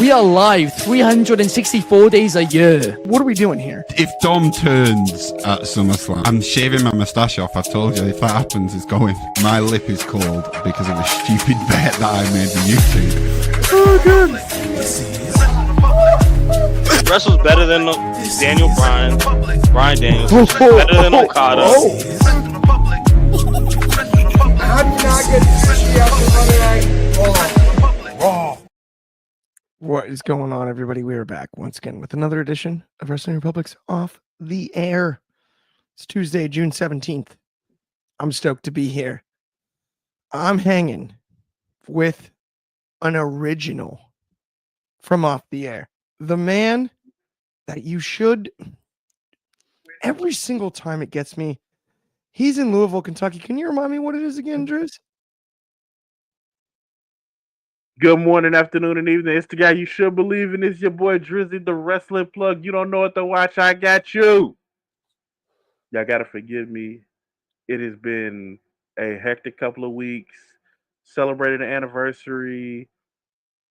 We are live 364 days a year. What are we doing here? If Dom turns at SummerSlam, I'm shaving my moustache off. I've told you, if that happens, it's going. My lip is cold because of a stupid bet that I made with YouTube. Oh, good. Wrestle's better than Daniel Bryan Daniels. Better than Okada. How do you not get sushi after Monday Night Raw? What is going on, everybody? We are back once again with another edition of Wrestling Republic's Off the Air. It's Tuesday, June 17th. I'm stoked to be here. I'm hanging with an original from Off the Air. The man that you should, every single time it gets me, he's in Louisville, Kentucky. Can you remind me what it is again, Driz? Good morning, afternoon, and evening. It's the guy you should believe in. It's your boy Dryzzy, the wrestling plug. You don't know what to watch. I got you. Y'all got to forgive me. It has been a hectic couple of weeks. Celebrated an anniversary.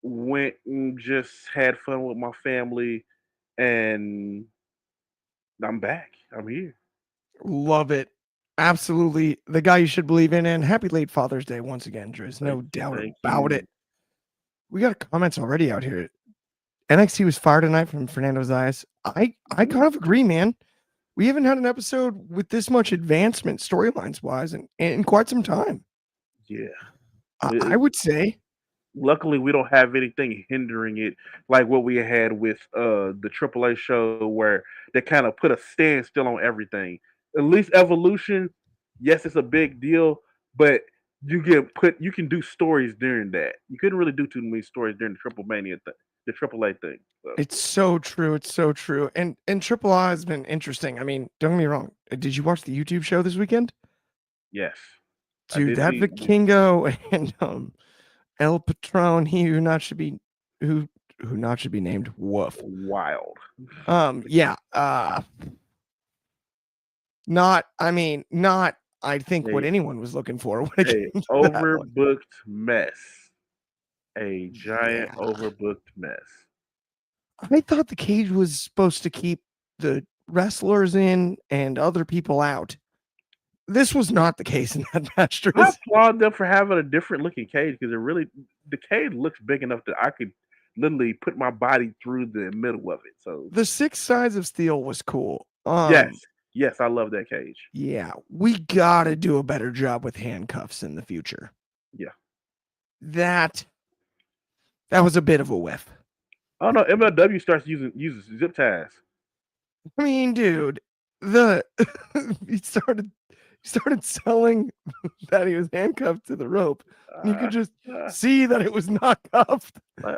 Went and just had fun with my family. And I'm back. I'm here. Love it. Absolutely. The guy you should believe in. And happy late Father's Day once again, Driz. No doubt about it. We got comments already out here. NXT was fired tonight from Fernando Zayas. I kind of agree, man. We haven't had an episode with this much advancement storylines wise in quite some time. Yeah. I would say. Luckily, we don't have anything hindering it like what we had with the AAA show where they kind of put a standstill on everything. At least Evolution, yes, it's a big deal, but you can do stories during that. You couldn't really do too many stories during the Triple Mania thing, the AAA thing. So. It's so true. It's so true. And Triple A has been interesting. I mean, don't get me wrong. Did you watch the YouTube show this weekend? Yes. Dude, that Vikingo and El Patron, he who not should be named. Woof. Wild. Yeah. Not I think what anyone was looking for. Overbooked mess. A giant overbooked mess. I thought the cage was supposed to keep the wrestlers in and other people out. This was not the case in that match. I applaud them for having a different looking cage because the cage looks big enough that I could literally put my body through the middle of it. So the 6 sides of steel was cool. Yes, I love that cage. Yeah, we gotta do a better job with handcuffs in the future. Yeah, that was a bit of a whiff. Oh no, MLW starts using zip ties. I mean, dude, he started selling that he was handcuffed to the rope. And you could just see that it was not cuffed. He's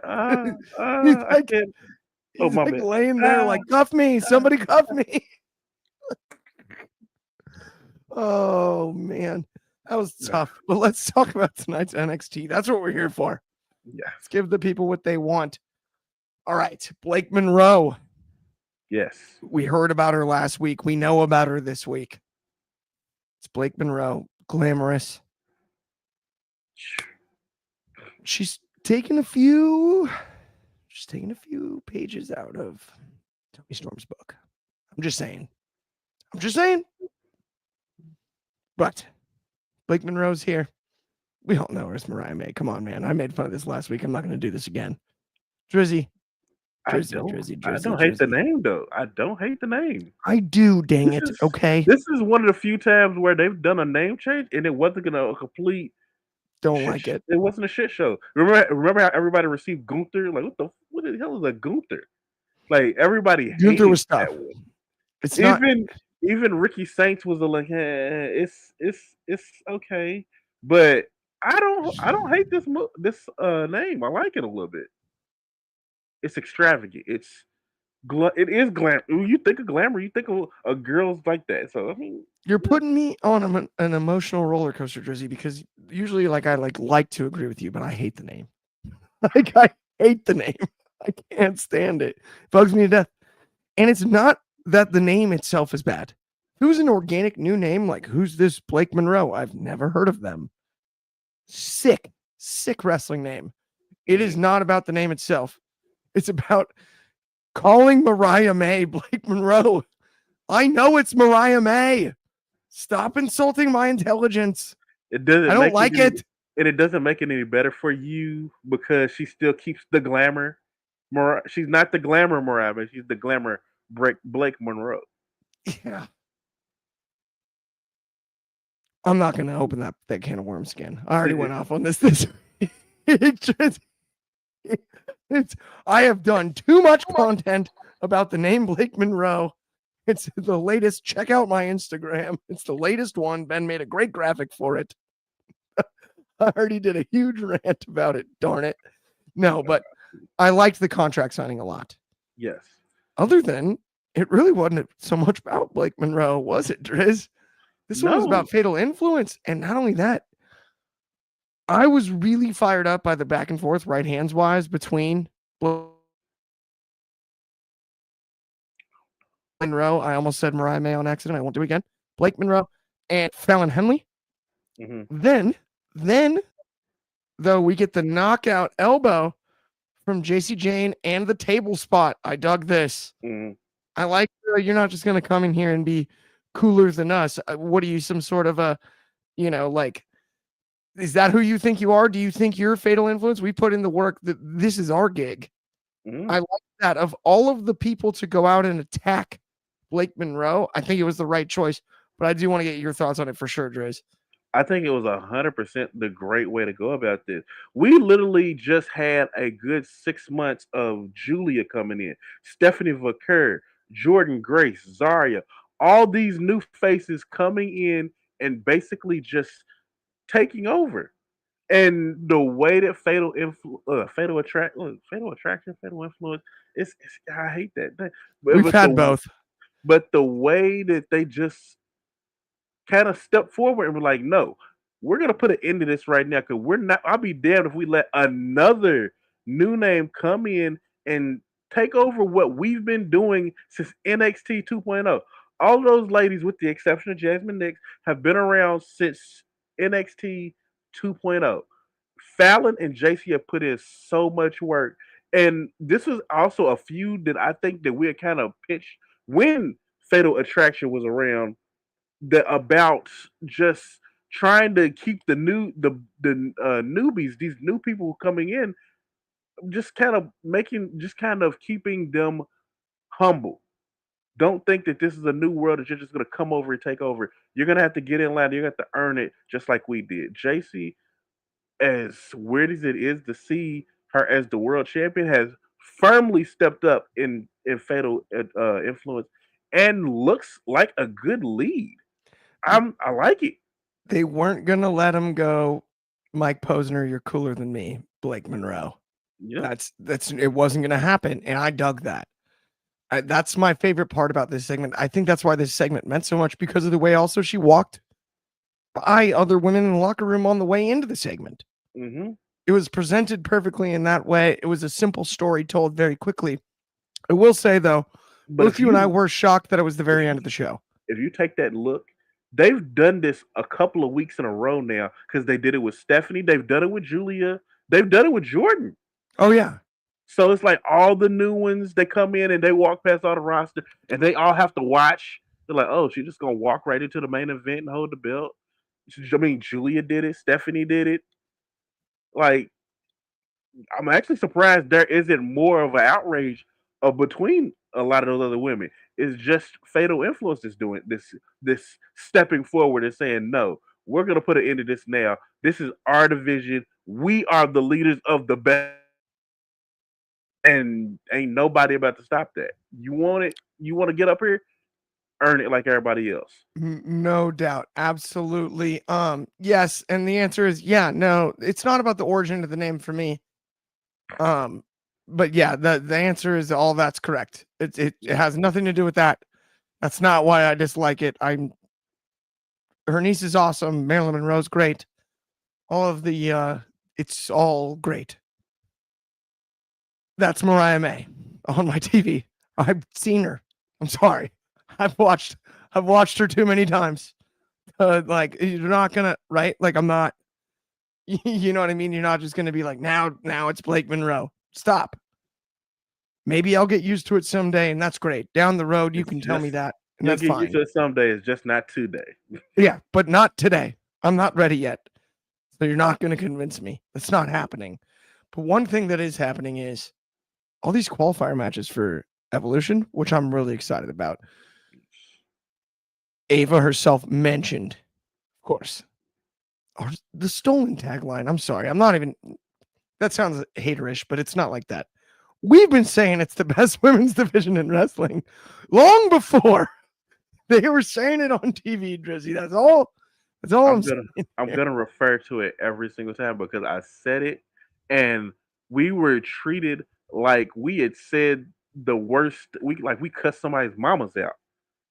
like laying there like, cuff me, somebody cuff me. Oh man, that was tough. But let's talk about tonight's NXT. That's what we're here for. Yeah, let's give the people what they want. All right, Blake Monroe. Yes, we heard about her last week. We know about her this week. It's Blake Monroe, glamorous. She's taking a few pages out of Tony Storm's book. I'm just saying. But Blake Monroe's here. We all know her as Mariah May. Come on, man. I made fun of this last week. I'm not going to do this again. Dryzzy. I don't hate the name, though. I don't hate the name. I do, dang it. Okay. This is one of the few times where they've done a name change, and it wasn't going to complete. Don't like it. It wasn't a shit show. Remember how everybody received Gunther? Like, what the hell is a Gunther? Like, everybody Gunther was tough. It's even Ricky Saints was like, it's okay, but I don't hate this name. I like it a little bit. It's extravagant. It is glam. When you think of glamour, you think of girls like that. So I mean, you're putting me on an emotional roller coaster, Dryzzy, because usually I like to agree with you, but I hate the name. I hate the name. I can't stand it. It bugs me to death. And it's not that the name itself is bad. Who's an organic new name? Like, who's this Blake Monroe? I've never heard of them. Sick wrestling name. It is not about the name itself. It's about calling Mariah May Blake Monroe. I know it's Mariah May. Stop insulting my intelligence. It doesn't I don't make like any, it. and it doesn't make it any better for you because she still keeps the glamour. She's not the glamour Mariah, but she's the glamour Blake Monroe. Yeah. I'm not going to open that can of worms again. I already went off on this. It just, I have done too much content about the name Blake Monroe. It's the latest. Check out my Instagram. It's the latest one. Ben made a great graphic for it. I already did a huge rant about it. Darn it. No, but I liked the contract signing a lot. Yes. Other than it really wasn't so much about Blake Monroe, was it, Driz? This one was about Fatal Influence. And not only that, I was really fired up by the back and forth right hands wise between Monroe. I almost said Mariah May on accident. I won't do it again. Blake Monroe and Fallon Henley. Then, though, we get the knockout elbow from JC Jane and the table spot. I dug this. I like you're not just going to come in here and be cooler than us. What are you, some sort of a, like, is that who you think you are? Do you think you're Fatal Influence? We put in the work that this is our gig. I like that. Of all of the people to go out and attack Blake Monroe, I think it was the right choice. But I do want to get your thoughts on it for sure, Driz. I think it was 100% the great way to go about this. We literally just had a good 6 months of Julia coming in, Stephanie Vaquer, Jordan Grace, Zarya, all these new faces coming in and basically just taking over. And the way that Fatal Influence, it's I hate that. We've had both. But the way that they just kind of stepped forward and were like, no, we're gonna put an end to this right now because we're not. I'll be damned if we let another new name come in and take over what we've been doing since NXT 2.0. All those ladies, with the exception of Jasmine Nix, have been around since NXT 2.0. Fallon and JC have put in so much work, and this was also a feud that I think that we had kind of pitched when Fatal Attraction was around, that about just trying to keep the newbies, these new people coming in, just kind of keeping them humble. Don't think that this is a new world that you're just gonna come over and take over. You're gonna have to get in line. You're gonna have to earn it, just like we did. JC, as weird as it is to see her as the world champion, has firmly stepped up in Fatal Influence and looks like a good lead. I like it. They weren't gonna let him go. Mike Posner, you're cooler than me. Blake Monroe. Yeah. That's it wasn't gonna happen, and I dug that. That's my favorite part about this segment. I think that's why this segment meant so much, because of the way also she walked by other women in the locker room on the way into the segment. It was presented perfectly in that way. It was a simple story told very quickly. I will say though, both you and I were shocked that it was the very end of the show. If you take that look, they've done this a couple of weeks in a row now because they did it with Stephanie. They've done it with Julia. They've done it with Jordan. Oh, yeah. So it's like all the new ones, they come in and they walk past all the roster and they all have to watch. They're like, oh, she's just going to walk right into the main event and hold the belt. I mean, Julia did it. Stephanie did it. Like, I'm actually surprised there isn't more of an outrage between a lot of those other women. It's just Fatal Influence is doing this stepping forward and saying, no, we're gonna put an end to this now. This is our division. We are the leaders of the best, and ain't nobody about to stop that. You want it, you want to get up here, earn it like everybody else. No doubt. Absolutely. Yes, and the answer is yeah, no, it's not about the origin of the name for me. But yeah, the answer is all that's correct. It has nothing to do with that. That's not why I dislike it. Her niece is awesome. Marilyn Monroe's great. All of the it's all great. That's Mariah May on my TV. I've seen her. I'm sorry. I've watched her too many times. Like, you're not gonna, right? Like, I'm not, you know what I mean? You're not just gonna be like, now it's Blake Monroe. Stop. Maybe I'll get used to it someday, and that's great. Down the road, you It's can tell me just that, and you'll that's get used fine. to it someday. It's just not today. Yeah, but not today. I'm not ready yet. So you're not going to convince me. That's not happening. But one thing that is happening is all these qualifier matches for Evolution, which I'm really excited about. Ava herself mentioned, of course, or the stolen tagline. I'm sorry. I'm not even, that sounds haterish, but it's not like that. We've been saying it's the best women's division in wrestling long before they were saying it on TV, Drizzy. That's all. That's all I'm saying. I'm gonna refer to it every single time because I said it, and we were treated like we had said the worst. We cussed somebody's mamas out.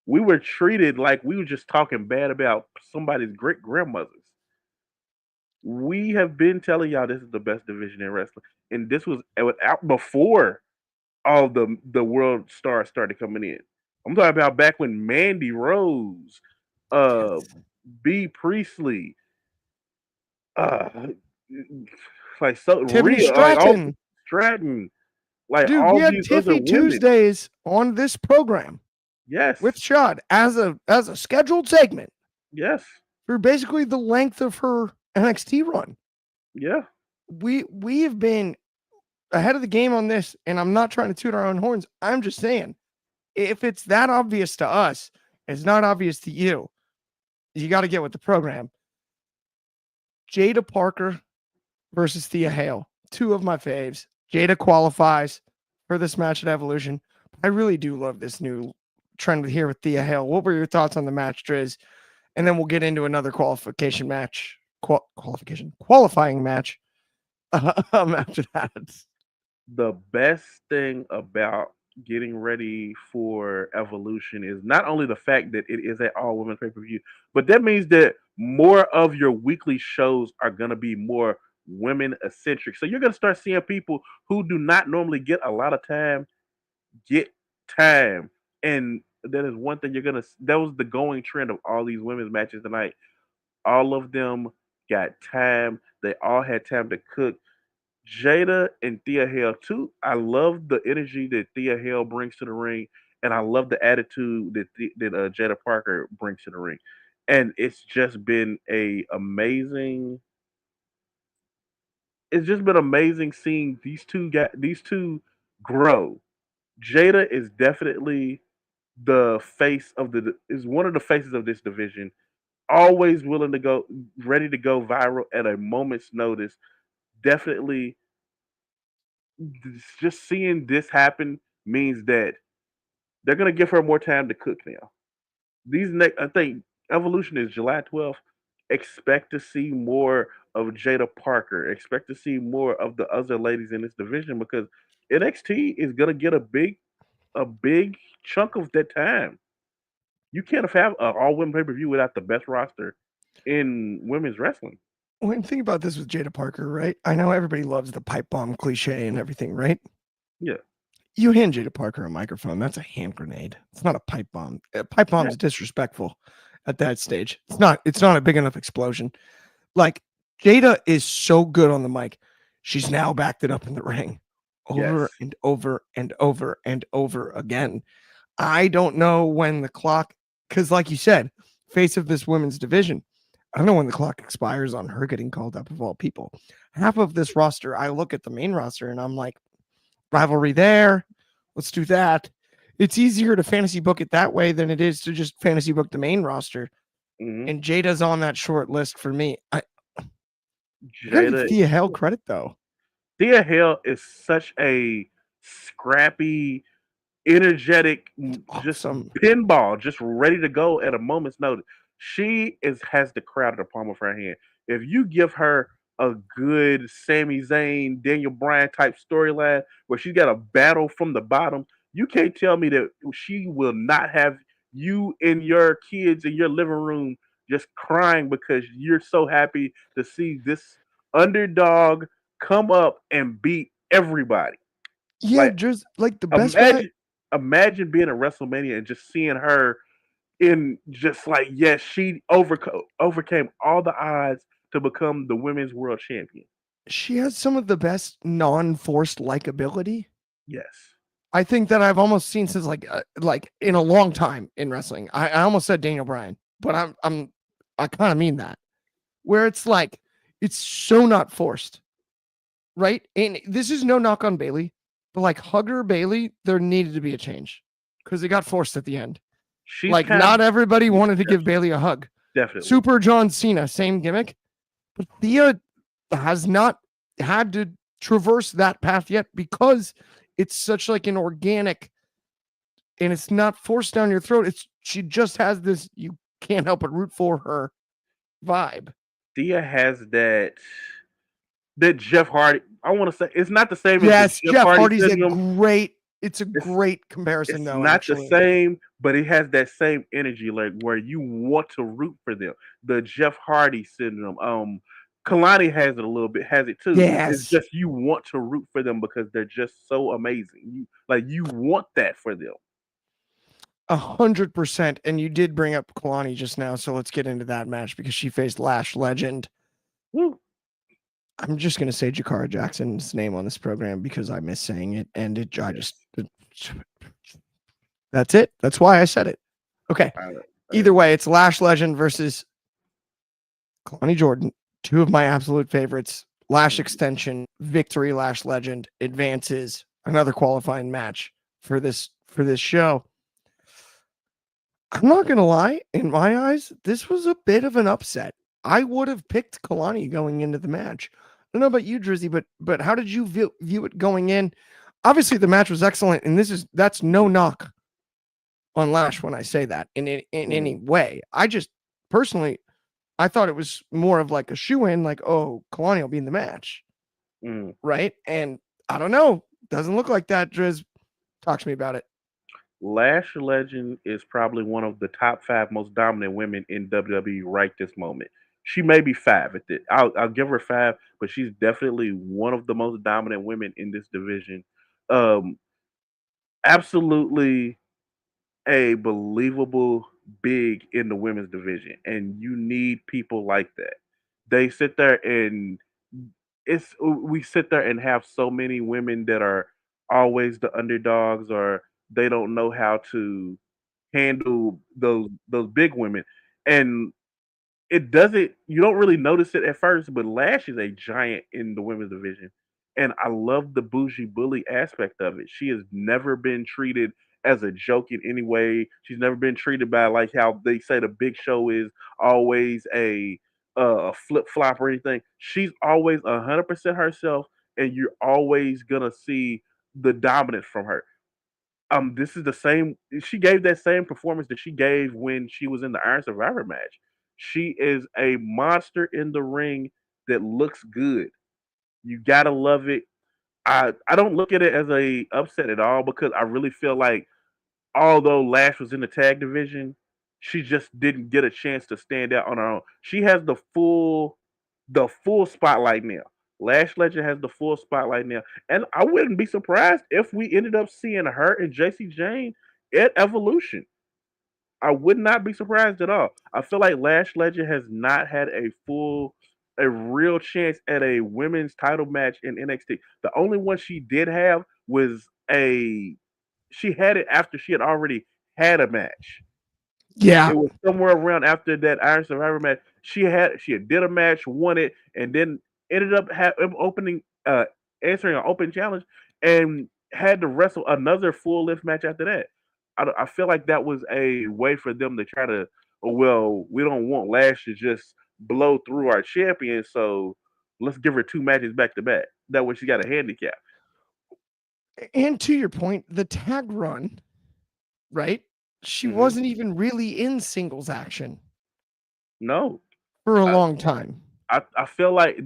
We were treated like we were just talking bad about somebody's great grandmothers. We have been telling y'all this is the best division in wrestling, and this was out before all the world stars started coming in. I'm talking about back when Mandy Rose, uh, Yes. B Priestley, uh, like so Tiffany real, like all Stratton. Stratton, like Dude, we all had these other Tiffy women. Tuesdays on this program Yes, with Shad as a scheduled segment yes, for basically the length of her NXT run. yeah. We have been ahead of the game on this, and I'm not trying to toot our own horns. I'm just saying, if it's that obvious to us, it's not obvious to you. You got to get with the program. Jada Parker versus Thea Hale, two of my faves. Jada qualifies for this match at Evolution. I really do love this new trend here with Thea Hale. What were your thoughts on the match, Driz? And then we'll get into another qualification match, qualifying match after that. The best thing about getting ready for Evolution is not only the fact that it is an all women pay per view, but that means that more of your weekly shows are going to be more women eccentric. So you're going to start seeing people who do not normally get a lot of time get time. And that is one thing that was the going trend of all these women's matches tonight. All of them got time. They all had time to cook. Jada and Thea Hale too. I love the energy that Thea Hale brings to the ring, and I love the attitude that Jada Parker brings to the ring. And it's just been a amazing. It's just been amazing seeing these two grow. Jada is definitely the face of the is one of the faces of this division. Always willing to go, ready to go viral at a moment's notice. Definitely just seeing this happen means that they're gonna give her more time to cook now. I think Evolution is July 12th. Expect to see more of Jada Parker. Expect to see more of the other ladies in this division because NXT is gonna get a big chunk of that time. You can't have an all women pay per view without the best roster in women's wrestling. When think about this with Jada Parker, right? I know everybody loves the pipe bomb cliche and everything, right? Yeah, You hand Jada Parker a microphone, that's a hand grenade. It's not a pipe bomb. A pipe bomb yeah, is disrespectful at that stage. It's not a big enough explosion. Like Jada is so good on the mic. She's now backed it up in the ring yes. over and over and over and over again. I don't know when the clock, because like you said, face of this women's division. I don't know when the clock expires on her getting called up of all people. Half of this roster, I look at the main roster and I'm like, rivalry there. Let's do that. It's easier to fantasy book it that way than it is to just fantasy book the main roster. hmm And Jada's on that short list for me. I gotta give Jada Thea Hell credit though. Thea Hale is such a scrappy, energetic, just Awesome. pinball, just ready to go at a moment's notice. She has the crowd at the palm of her hand. If you give her a good Sami Zayn, Daniel Bryan type storyline where she's got a battle from the bottom, you can't tell me that she will not have you and your kids in your living room just crying because you're so happy to see this underdog come up and beat everybody. Yeah, Like just like the best way. imagine being at WrestleMania and just seeing her in just like yes, she overcame all the odds to become the women's world champion. She has some of the best non-forced likability. Yes. I think that I've almost seen since like in a long time in wrestling. I almost said Daniel Bryan, but I kind of mean that. Where it's like it's so not forced, right? And this is no knock on Bailey, but like Hugger Bailey, there needed to be a change because it got forced at the end. She's Like kind not of everybody wanted to give Bailey a hug. definitely. Super John Cena, same gimmick, but Thea has not had to traverse that path yet because it's such like an organic and it's not forced down your throat. It's she just has this you can't help but root for her vibe. Thea has that Jeff Hardy. I want to say it's not the same as the Yes, Jeff Jeff Hardy Hardy's syndrome. it's a It's great comparison it's though, not the actually. same, but it has that same energy, like where you want to root for them. The Jeff Hardy syndrome. Kalani has it a little bit, has it too. It's Yes. just you want to root for them because they're just so amazing. You want that for them. 100%. And you did bring up Kalani just now, so let's get into that match because she faced Lash legend. Woo. I'm just gonna say Jakara Jackson's name on this program because I miss saying it, and that's it. That's why I said it. Okay. Either way, it's Lash Legend versus Kalani Jordan, two of my absolute favorites. Lash extension, victory, Lash Legend advances, another qualifying match for this show. I'm not gonna lie, in my eyes, this was a bit of an upset. I would have picked Kalani going into the match. I don't know about you, Drizzy, but how did you view it going in? Obviously, the match was excellent, and that's no knock on Lash when I say that in any way. I just personally, I thought it was more of like a shoe in, like, oh, Kalani will be in the match, right? And I don't know, doesn't look like that. Driz, talk to me about it. Lash Legend is probably one of the top 5 most dominant women in WWE right this moment. She may be 5 at this. I'll give her 5, but she's definitely one of the most dominant women in this division. Um, Absolutely a believable big in the women's division, and you need people like that. They sit there and we sit there and have so many women that are always the underdogs or they don't know how to handle those big women. And it doesn't you don't really notice it at first, but Lash is a giant in the women's division. And I love the bougie bully aspect of it. She has never been treated as a joke in any way. She's never been treated by like how they say the big show is always a flip flop or anything. She's always 100% herself, and you're always gonna see the dominance from her. This is the same. She gave that same performance that she gave when she was in the Iron Survivor match. She is a monster in the ring that looks good. You gotta love it. I don't look at it as a upset at all because I really feel like although Lash was in the tag division, she just didn't get a chance to stand out on her own. She has the full spotlight now. Lash Legend has the full spotlight now, and I wouldn't be surprised if we ended up seeing her and JC Jane at Evolution. I would not be surprised at all. I feel like Lash Legend has not had a real chance at a women's title match in NXT. The only one she did have was she had it after she had already had a match. Yeah. It was somewhere around after that Iron Survivor match. She had did a match, won it, and then ended up opening answering an open challenge and had to wrestle another full lift match after that. I feel like that was a way for them to try to, oh, well, we don't want Lash to just blow through our champion, so let's give her 2 matches back to back. That way she got a handicap. And to your point, the tag run, right? She Mhm. wasn't even really in singles action No, for a I, long time, I feel like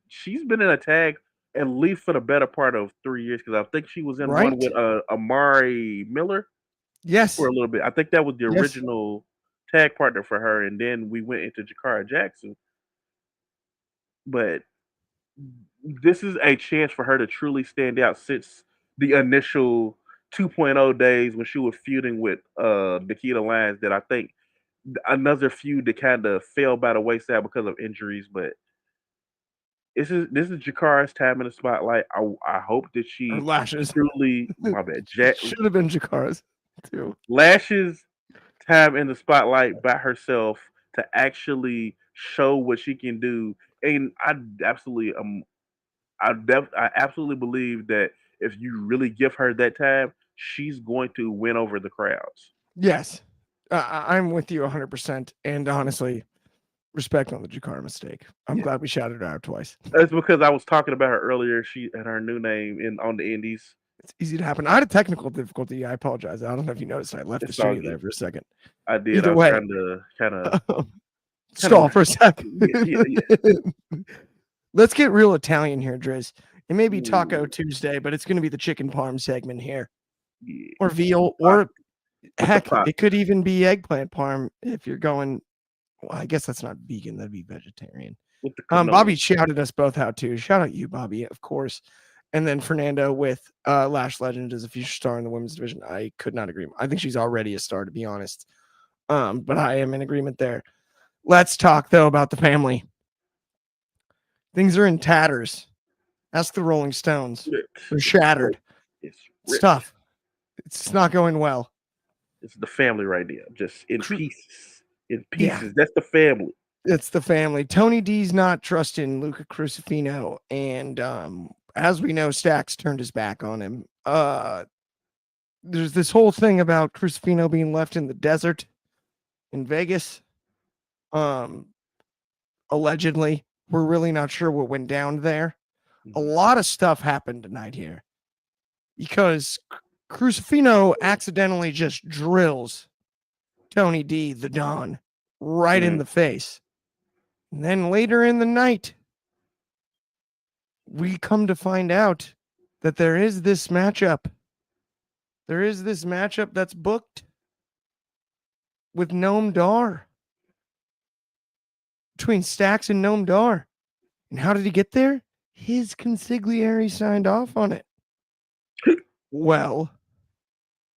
she's been in a tag at least for the better part of 3 years because I think she was in one right? with Amari Miller for Yes. a little bit. I think that was the Yes. original tag partner for her, and then we went into Jakara Jackson. But this is a chance for her to truly stand out since the initial 2.0 days when she was feuding with Nikita Lyons. That I think another feud that kind of fell by the wayside because of injuries, but this is Jakara's time in the spotlight. I hope that Or she Lashes. truly, my bad, Should have been Jakara's too. Lash's time in the spotlight by herself to actually show what she can do. And I absolutely believe that if you really give her that time, she's going to win over the crowds. Yes. I'm with you 100%. And honestly, respect on the Jakara mistake. I'm Yeah. glad we shouted her out twice. That's because I was talking about her earlier. She had her new name on the Indies. It's easy to happen. I had a technical difficulty. I apologize. I don't know if you noticed. I left the It's all studio there good. for a second. I did. Either I was way, trying to kind of stall for a second. yeah. Let's get real Italian here, Driz. It may be Taco Ooh, Tuesday, but it's going to be the chicken parm segment here, yeah. or veal, or With the heck, pasta. it could even be eggplant parm if you're going. Well, I guess that's not vegan. That'd be vegetarian. With the cannoli. Bobby shouted us both out too. Shout out you, Bobby, of course. And then Fernando with Lash Legend is a future star in the women's division. I could not agree. I think she's already a star, to be honest. But I am in agreement there. Let's talk though about the family. Things are in tatters. Ask the Rolling Stones. They're shattered. It's It's tough. It's not going well. It's the family right there, just in pieces. In pieces. Yeah. That's the family. It's the family. Tony D's not trusting Luca Crucifino, and as we know, Stax turned his back on him. There's this whole thing about Crucifino being left in the desert in Vegas. Allegedly, we're really not sure what went down there. A lot of stuff happened tonight here because Crucifino accidentally just drills Tony D, the Don, right in the face. And then later in the night, we come to find out that there is this matchup. There is this matchup that's booked with Noam Dar between Stax and Noam Dar. And how did he get there? His consigliere signed off on it. Well,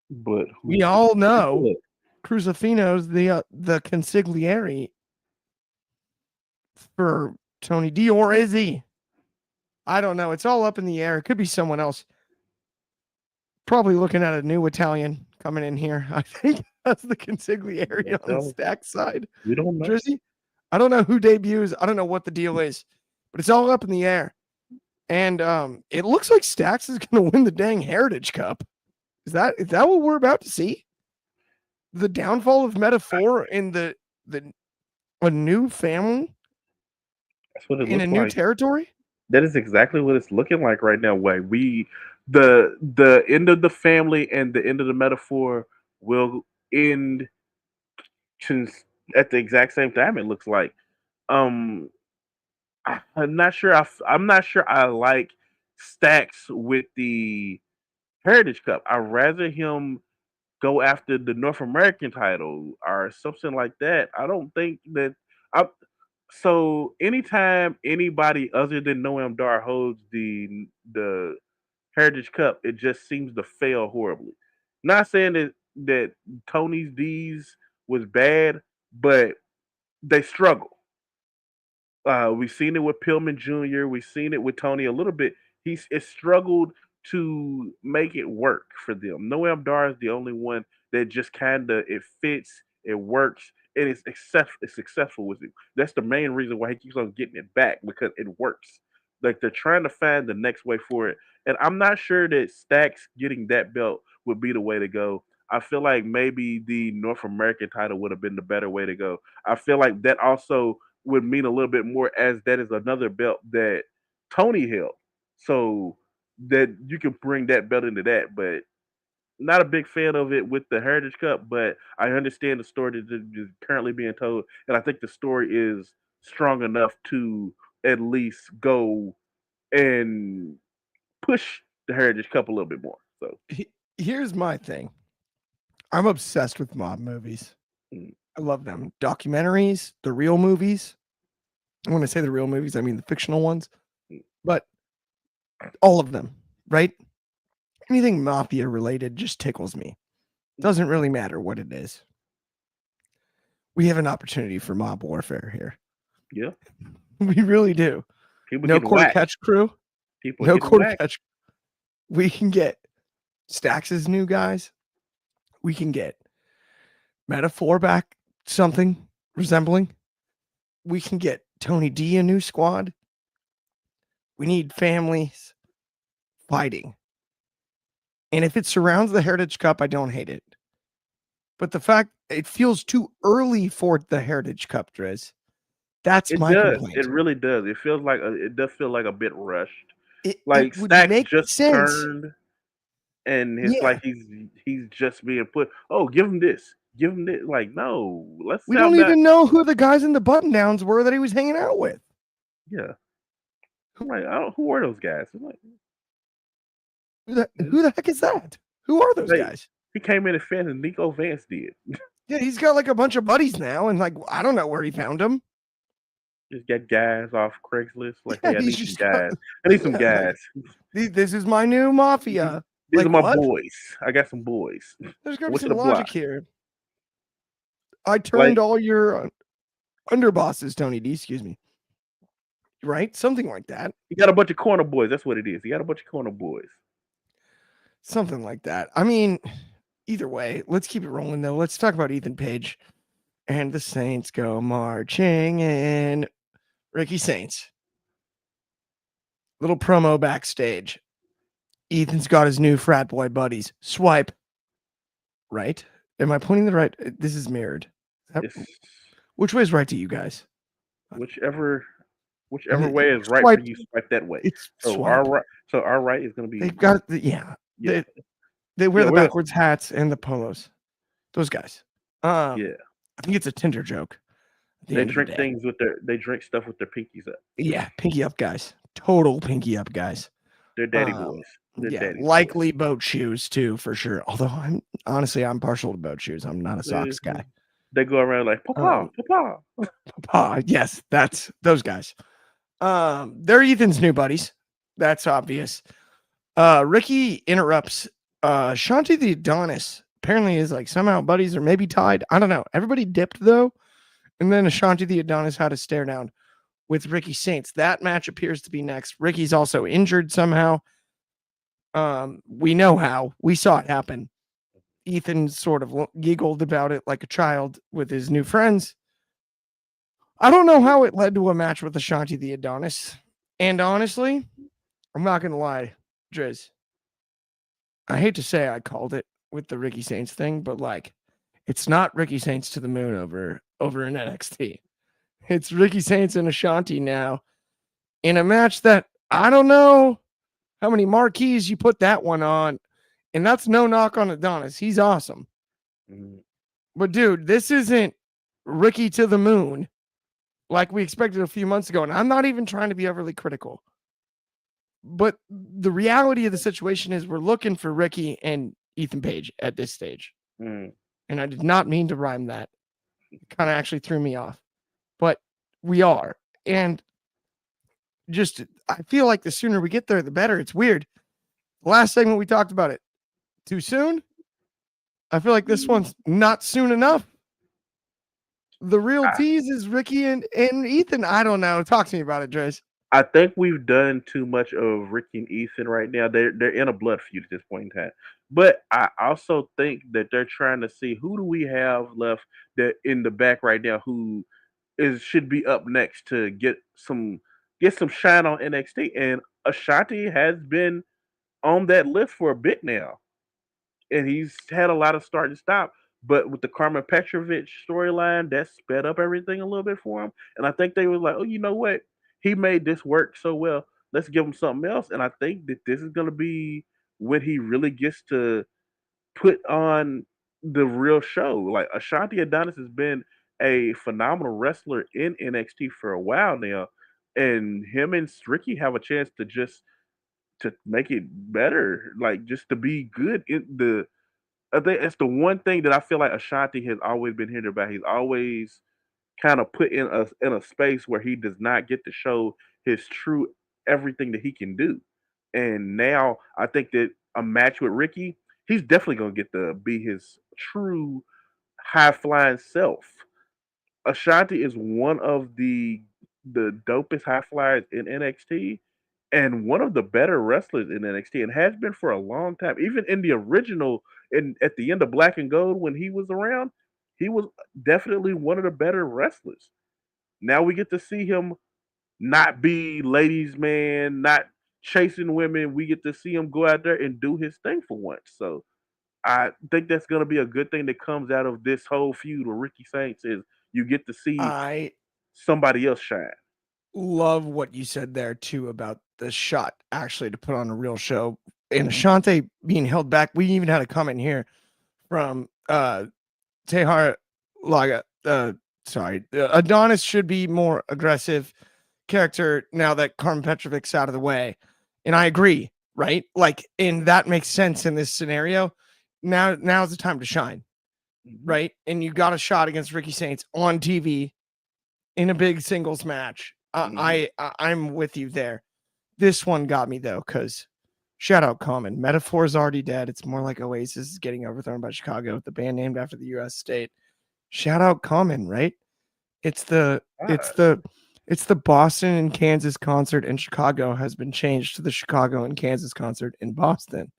but we all know Crucifino's the consigliere for Tony D, or is he? I don't know. It's all up in the air. It could be someone else. Probably looking at a new Italian coming in here. I think that's the consigliere on the Stack side. We don't know. Drizzy, I don't know who debuts. I don't know what the deal is, but it's all up in the air. And it looks like Stax is going to win the dang Heritage Cup. Is that what we're about to see? The downfall of Metaphor in a new family? That's what it in a looks new like. territory? That is exactly what it's looking like right now. The end of the family and the end of the Metaphor will end at the exact same time. It looks like. I'm not sure. I'm not sure. I like Stacks with the Heritage Cup. I'd rather him go after the North American title or something like that. I don't think that. So anytime anybody other than Noam Dar holds the Heritage Cup, it just seems to fail horribly. Not saying that Tony's D's was bad, but they struggle. We've seen it with Pillman Jr. We've seen it with Tony a little bit. It struggled to make it work for them. Noam Dar is the only one that just kind of it fits, it works, and it's successful with it. That's the main reason why he keeps on getting it back because it works. Like they're trying to find the next way for it, and I'm not sure that Stacks getting that belt would be the way to go. I feel like maybe the North American title would have been the better way to go. I feel like that also would mean a little bit more as that is another belt that Tony held. So that you can bring that belt into that, but not a big fan of it with the Heritage Cup, but I understand the story that is currently being told, and I think the story is strong enough to at least go and push the Heritage Cup a little bit more. So Here's my thing. I'm obsessed with mob movies. I love them. Documentaries, the real movies. When I say the real movies, I mean the fictional ones. But all of them, right? Anything mafia related just tickles me. Doesn't really matter what it is. We have an opportunity for mob warfare here. yeah, We really do. People No getting quarter whacked. catch crew. People No getting quarter whacked. catch. We can get Stax's new guys. We can get Metaphor back, something resembling. We can get Tony D a new squad. We need families fighting. And if it surrounds the Heritage Cup, I don't hate it. But the fact it feels too early for the Heritage Cup, Driz. That's It my does. complaint. It really does. It feels like it does feel like a bit rushed. It Like would Stacks make just sense. turned, and it's Yeah. like he's just being put. Oh, give him this. Give him this. Like no, let's We have don't that. even know who the guys in the button downs were that he was hanging out with. Yeah. I'm like, who are those guys? I'm like, Who the heck is that? Who are those Like, guys? he came in as fan and Nico Vance did. Yeah, he's got like a bunch of buddies now, and like I don't know where he found them. Just get guys off Craigslist. Like, Yeah, hey, I he's need some just got- guys. I need some yeah, like, guys. this is my new mafia. These Like are my what? boys. I got some boys. There's gotta be What's some the logic block? here. I turned Like, all your underbosses, Tony D. Excuse me. Right? Something like that. he got a bunch of corner boys. That's what it is. He got a bunch of corner boys. Something like that. I mean, either way, let's keep it rolling though. Let's talk about Ethan Page and the Saints go marching in. Ricky Saints. Little promo backstage. Ethan's got his new frat boy buddies. Swipe. Right? Am I pointing the right? This is mirrored. It's Which way is right to you guys? whichever mean, way is right swipe. for you. Swipe that way. It's So swipe. our right is going to be. They've got the yeah. Yeah. They wear the we're- backwards hats and the polos. Those guys. Yeah. I think it's a Tinder joke. at the They end of the drink day. things with they drink stuff with their pinkies up. Yeah, pinky up guys. Total pinky up guys. They're daddy boys. They're Yeah, daddy likely boat shoes too, for sure. Although I'm partial to boat shoes. I'm not a socks guy. They go around like papa, papa. Yes, that's those guys. They're Ethan's new buddies. That's obvious. Ricky interrupts. Ashanti the Adonis apparently is like somehow buddies or maybe tied. I don't know. Everybody dipped though. And then Ashanti the Adonis had a stare down with Ricky Saints. That match appears to be next. Ricky's also injured somehow. We know how. We saw it happen. Ethan sort of giggled about it like a child with his new friends. I don't know how it led to a match with Ashanti the Adonis. And honestly, I'm not going to lie, Driz. I hate to say I called it with the Ricky Saints thing, but like, it's not Ricky Saints to the moon over in NXT. It's Ricky Saints and Ashanti now in a match that I don't know how many marquees you put that one on. And that's no knock on Adonis. He's awesome. But dude, this isn't Ricky to the moon like we expected a few months ago. And I'm not even trying to be overly critical. But the reality of the situation is we're looking for Ricky and Ethan Page at this stage. And I did not mean to rhyme that. It kind of actually threw me off. But we are. And just, I feel like the sooner we get there, the better. It's weird. Last segment we talked about it. Too soon? I feel like this one's not soon enough. The real tease is Ricky and Ethan. I don't know. Talk to me about it, Drace. I think we've done too much of Ricky and Ethan right now. They're in a blood feud at this point in time. But I also think that they're trying to see who do we have left that in the back right now who should be up next to get some shine on NXT. And Ashanti has been on that list for a bit now. And he's had a lot of start and stop. But with the Carmen Petrovich storyline, that sped up everything a little bit for him. And I think they were like, oh, you know what? He made this work so well. Let's give him something else. And I think that this is going to be when he really gets to put on the real show. Like Ashanti Adonis has been a phenomenal wrestler in NXT for a while now. And him and Ricky have a chance to make it better, like just to be good in the. I think that's the one thing that I feel like Ashanti has always been hindered about. He's always kind of put in a space where he does not get to show his true everything that he can do. And now I think that a match with Ricky, he's definitely gonna get to be his true high flying self. Ashanti is one of the the dopest high flyers in NXT and one of the better wrestlers in NXT and has been for a long time. Even in the original, in at the end of Black and Gold when he was around, he was definitely one of the better wrestlers. Now we get to see him not be ladies' man, not chasing women. We get to see him go out there and do his thing for once. So I think that's going to be a good thing that comes out of this whole feud with Ricky Saints is you get to see I somebody else shine. love what you said there too about the shot actually to put on a real show. And Ashanti being held back. We even had a comment here from Tehar Laga. Adonis should be more aggressive character now that Carmen Petrovic's out of the way. And I agree, right? Like, and that makes sense in this scenario. Now's the time to shine, right? And you got a shot against Ricky Saints on TV in a big singles match. I'm with you there. This one got me though, because shout out Common. Metaphor's already dead. It's more like Oasis is getting overthrown by Chicago, the band named after the U.S. state. Shout out Common, right? It's the Boston and Kansas concert in Chicago has been changed to the Chicago and Kansas concert in Boston.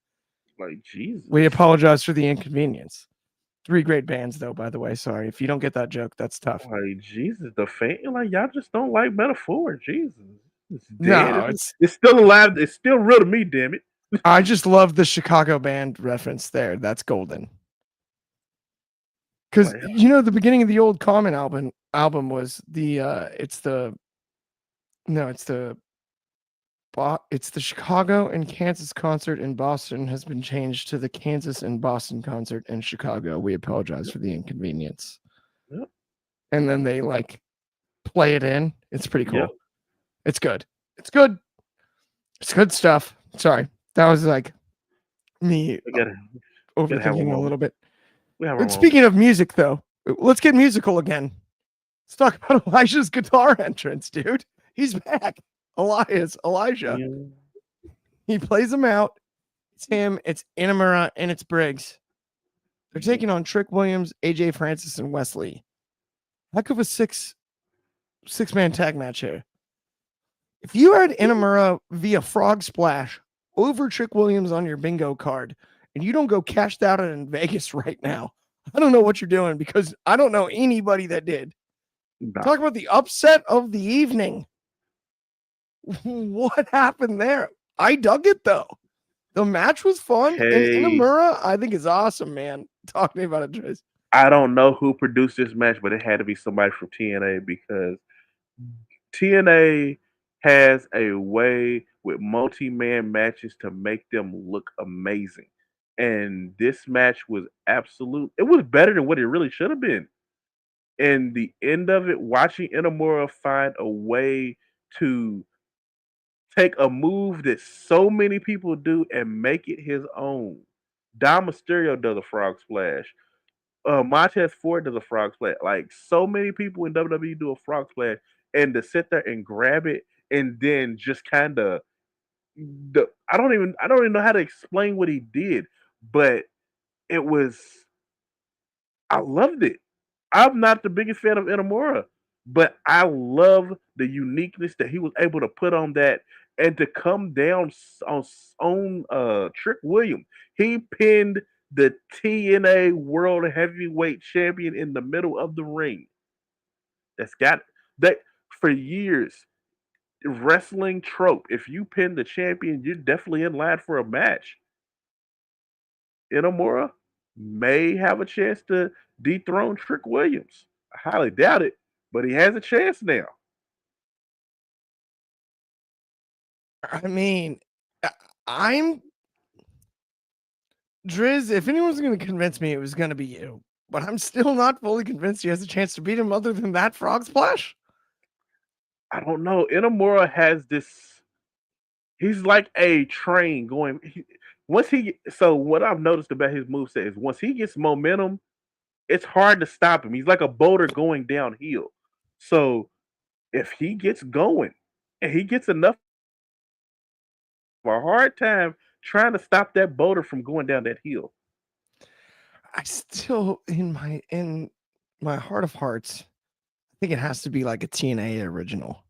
Like Jesus. We apologize for the inconvenience. 3 great bands though, by the way. Sorry. If you don't get that joke, that's tough. Like Jesus, the fan, like y'all just don't like metaphor. Jesus, it's dead. No, It's still alive. It's still real to me. Damn it. I just love the Chicago band reference there. That's golden. Because you know the beginning of the old Common album was the it's the Chicago and Kansas concert in Boston has been changed to the Kansas and Boston concert in Chicago. We apologize for the inconvenience. Yep. And then they like play it in. It's pretty cool. Yep. It's good. It's good. It's good stuff. Sorry. That was like me overthinking a little bit. And speaking of music, though, let's get musical again. Let's talk about Elijah's guitar entrance, dude. He's back. Elijah. Yeah. He plays them out. It's him, it's Inamura, and it's Briggs. They're taking on Trick Williams, AJ Francis, and Wesley. Heck of a six-man tag match here. If you had Inamura via Frog Splash over Trick Williams on your bingo card, and you don't go cash that out in Vegas right now, I don't know what you're doing because I don't know anybody that did. Nah. Talk about the upset of the evening. What happened there? I dug it though. The match was fun, and Inamura, I think, is awesome, man. Talk to me about it, Driz. I don't know who produced this match, but it had to be somebody from TNA because TNA has a way with multi-man matches to make them look amazing. And this match was it was better than what it really should have been. And the end of it, watching Inamura find a way to take a move that so many people do and make it his own. Dom Mysterio does a frog splash. Montez Ford does a frog splash. Like so many people in WWE do a frog splash, and to sit there and grab it and then just kind of I don't even know how to explain what he did, but it was I loved it. I'm not the biggest fan of Inamura, but I love the uniqueness that he was able to put on that and to come down on Trick Williams. He pinned the TNA World Heavyweight Champion in the middle of the ring. That's got that for years. Wrestling trope. If you pin the champion, you're definitely in line for a match. Inamura may have a chance to dethrone Trick Williams. I highly doubt it, but he has a chance now. I mean, I'm Driz. If anyone's going to convince me, it was going to be you. But I'm still not fully convinced he has a chance to beat him other than that frog splash. I don't know. Inamura has this. He's like a train going. So what I've noticed about his moveset is once he gets momentum, it's hard to stop him. He's like a boulder going downhill. So if he gets going and he gets enough of a hard time trying to stop that boulder from going down that hill. I still in my heart of hearts, I think it has to be like a TNA original.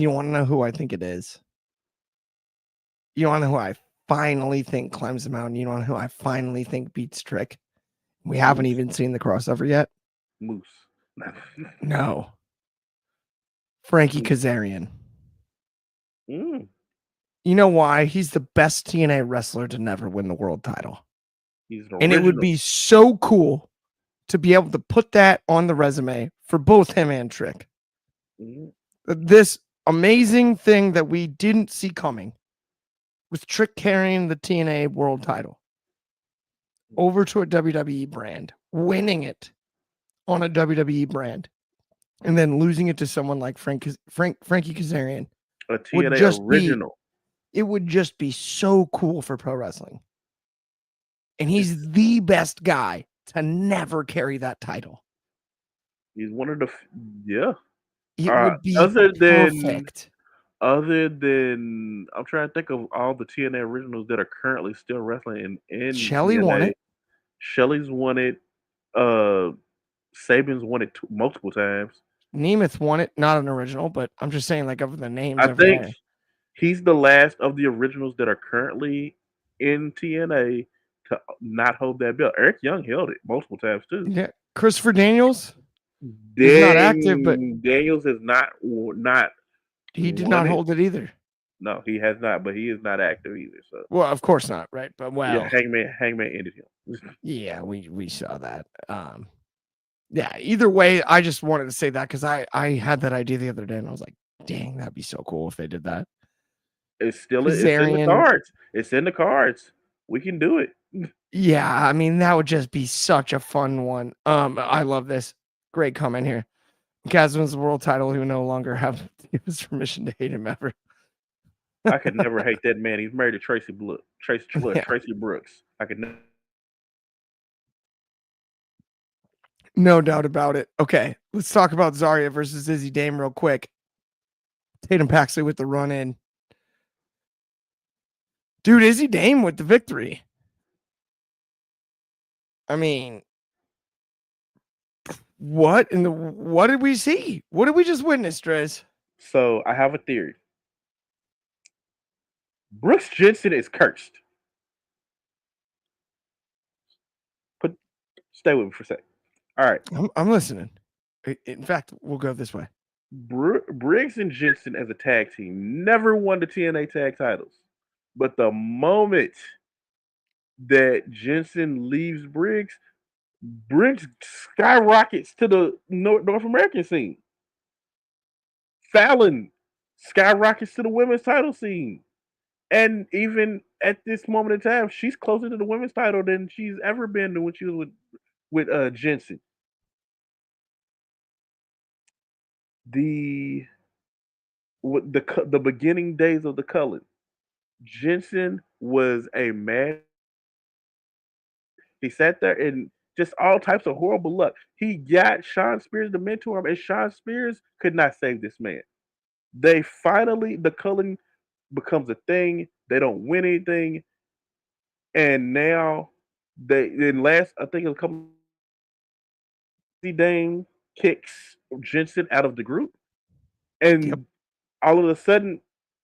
You want to know who I think it is? You want to know who I finally think climbs the mountain? You want to know who I finally think beats Trick? We haven't even seen the crossover yet. Moose. No. Frankie Kazarian. Mm. You know why? He's the best TNA wrestler to never win the world title. He's an And it would be so cool to be able to put that on the resume for both him and Trick. Mm. This amazing thing that we didn't see coming with Trick carrying the TNA world title over to a WWE brand, winning it on a WWE brand, and then losing it to someone like Frankie Kazarian A would TNA just original. it would just be so cool for pro wrestling. And he's the best guy to never carry that title. He's one of the yeah. It would be other perfect. than I'm trying to think of all the TNA originals that are currently still wrestling in Shelly TNA. won it. Shelly's won it. Saban's won it multiple times. Nemeth won it, not an original, but I'm just saying, like, of the names I over think there. he's the last of the originals that are currently in TNA to not hold that belt. Eric Young held it multiple times too. Yeah, Christopher Daniels is not active, but Daniels is not he did not hold it either. No, he has not, but he is not active either. So, well, of course not, right? But yeah, Hangman ended him. Yeah, we saw that. Yeah, either way, I just wanted to say that because I had that idea the other day and I was like, dang, that'd be so cool if they did that. It's in the cards. It's in the cards. We can do it. Yeah, I mean, that would just be such a fun one. I love this. Great comment here. Kaz wins the world title, who no longer have his permission to hate him ever. I could never hate that man. He's married to Tracy Brooks. I could never. No doubt about it. Okay, let's talk about Zarya versus Izzy Dame real quick. Tatum Paxley with the run in. Dude, Izzy Dame with the victory. I mean, what did we see? What did we just witness, Drez? So I have a theory. Brooks Jensen is cursed. Stay with me for a second. All right. I'm listening. In fact, we'll go this way. Briggs and Jensen as a tag team never won the TNA tag titles. But the moment that Jensen leaves Briggs skyrockets to the North American scene. Fallon skyrockets to the women's title scene. And even at this moment in time, she's closer to the women's title than she's ever been when she was with Jensen. The beginning days of the Cullen, Jensen was a man. He sat there and just all types of horrible luck. He got Sean Spears to mentor him, and Sean Spears could not save this man. The Cullen becomes a thing. They don't win anything, and now I think it was a couple. Dame kicks Jensen out of the group, and all of a sudden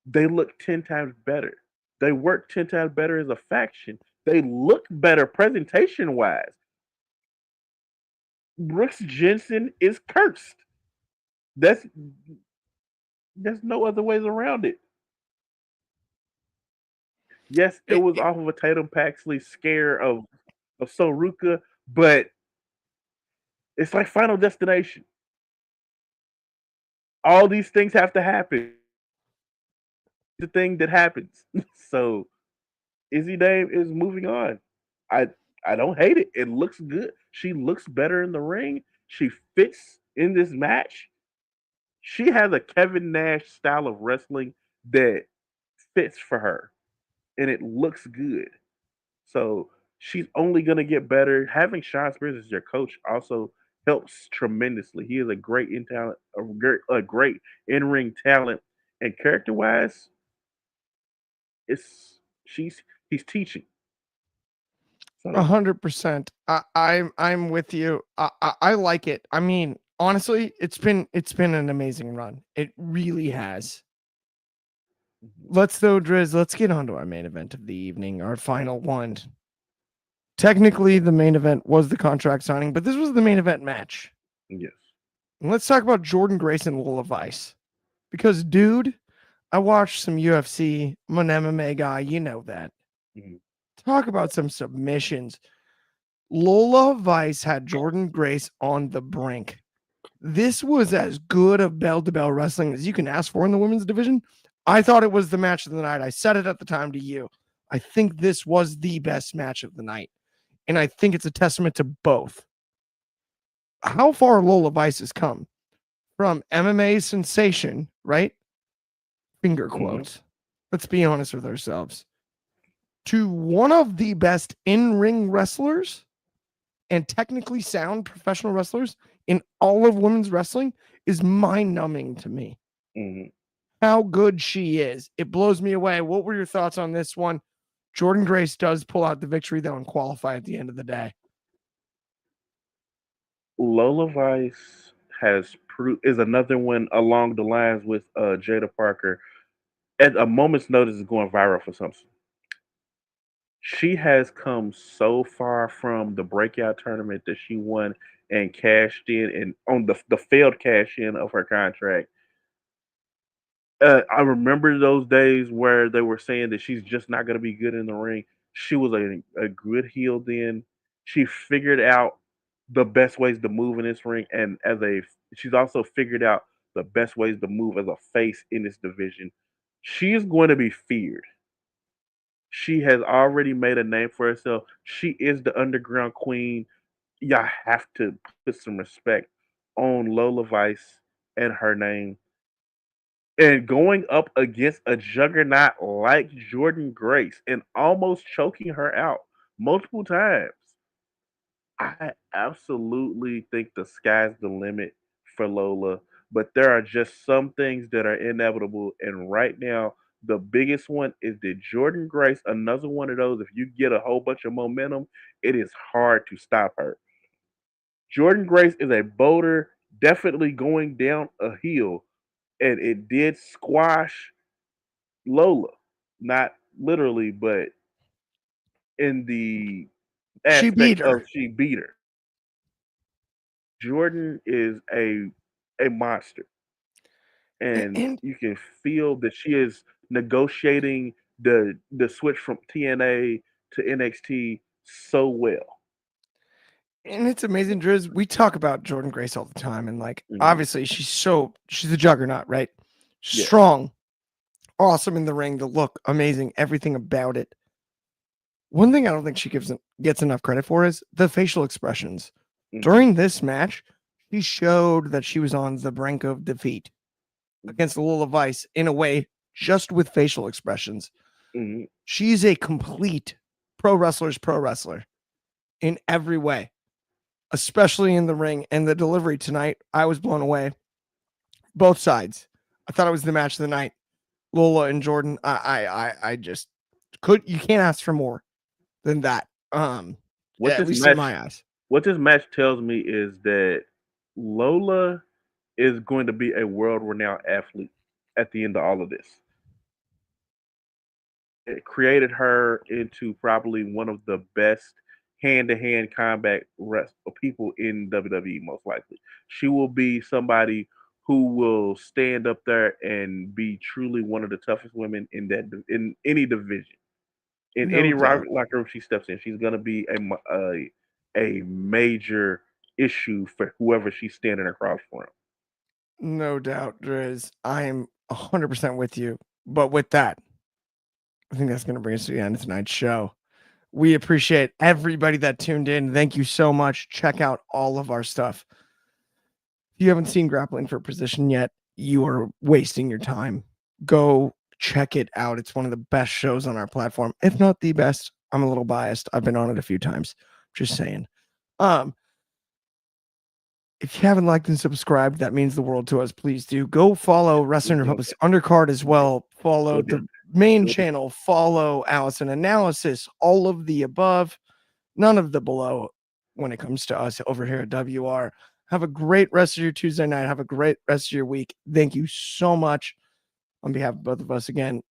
they look 10 times better. They work 10 times better as a faction. They look better presentation wise. Brooks Jensen is cursed. There's no other ways around it. Yes, it was off of a Tatum Paxley scare of Soruka, but it's like Final Destination. All these things have to happen. The thing that happens. So Izzy Dame is moving on. I don't hate it. It looks good. She looks better in the ring. She fits in this match. She has a Kevin Nash style of wrestling that fits for her, and it looks good. So she's only going to get better. Having Sean Spears as your coach also helps tremendously. He is a great great in ring talent, and character wise, he's teaching. 100%. I'm with you. I like it. I mean, honestly, it's been an amazing run. It really has. Let's get on to our main event of the evening, our final one. Technically, the main event was the contract signing, but this was the main event match. Yes. And let's talk about Jordan Grace and Lola Vice. Because, dude, I watched some UFC. I'm an MMA guy. You know that. Mhm. Talk about some submissions. Lola Vice had Jordan Grace on the brink. This was as good of bell-to-bell wrestling as you can ask for in the women's division. I thought it was the match of the night. I said it at the time to you. I think this was the best match of the night. And I think it's a testament to both. How far Lola Vice has come from MMA sensation, right? Finger quotes. Let's be honest with ourselves. To one of the best in-ring wrestlers and technically sound professional wrestlers in all of women's wrestling is mind-numbing to me. Mhm. How good she is. It blows me away. What were your thoughts on this one? Jordan Grace does pull out the victory, though, and qualify at the end of the day. Lola Vice is another one along the lines with Jada Parker. At a moment's notice, is going viral for something. She has come so far from the breakout tournament that she won and cashed in, and on the failed cash in of her contract. I remember those days where they were saying that she's just not going to be good in the ring. She was a good heel then. She figured out the best ways to move in this ring, and she's also figured out the best ways to move as a face in this division. She is going to be feared. She has already made a name for herself. She is the underground queen. Y'all have to put some respect on Lola Vice and her name. And going up against a juggernaut like Jordan Grace and almost choking her out multiple times. I absolutely think the sky's the limit for Lola, but there are just some things that are inevitable. And right now, the biggest one is that Jordan Grace, another one of those, if you get a whole bunch of momentum, it is hard to stop her. Jordan Grace is a boulder, definitely going down a hill, and it did squash Lola, not literally, but in the She beat aspect of her. she beat her. Jordan is a monster, and And you can feel that she is negotiating the switch from TNA to NXT so well. it's amazing, Driz. We talk about Jordan Grace all the time, and like Mhm. obviously she's a juggernaut, right? Yes. Strong, awesome in the ring, the look, amazing, everything about it. One thing I don't think she gets enough credit for is the facial expressions. Mhm. During this match, she showed that she was on the brink of defeat against Lola Vice in a way, just with facial expressions. Mhm. She's a complete pro wrestler in every way, especially in the ring. And the delivery tonight, I was blown away. Both sides. I thought it was the match of the night. Lola and Jordan. I just you can't ask for more than that. What At this least in match my eyes. what this match tells me is that Lola is going to be a world renowned athlete at the end of all of this. It created her into probably one of the best hand to hand combat people in WWE, most likely. She will be somebody who will stand up there and be truly one of the toughest women in any division. In No any doubt. locker room she steps in, she's going to be a major issue for whoever she's standing across from. No doubt, Driz. I am 100% with you. But with that, I think that's going to bring us to the end of tonight's show. We appreciate everybody that tuned in. Thank you so much. Check out all of our stuff. If you haven't seen Grappling for Position yet, you are wasting your time. Go check it out. It's one of the best shows on our platform, if not the best. I'm a little biased. I've been on it a few times. Just saying. Um, if you haven't liked and subscribed, that means the world to us. Please do. Go follow Wrestling Republic's undercard as well. Follow Go do the it. main Go do it. channel. Follow Allison Analysis. All of the above, none of the below when it comes to us over here at WR. Have a great rest of your Tuesday night. Have a great rest of your week. Thank you so much on behalf of both of us. Again,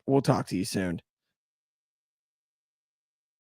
we'll talk to you soon.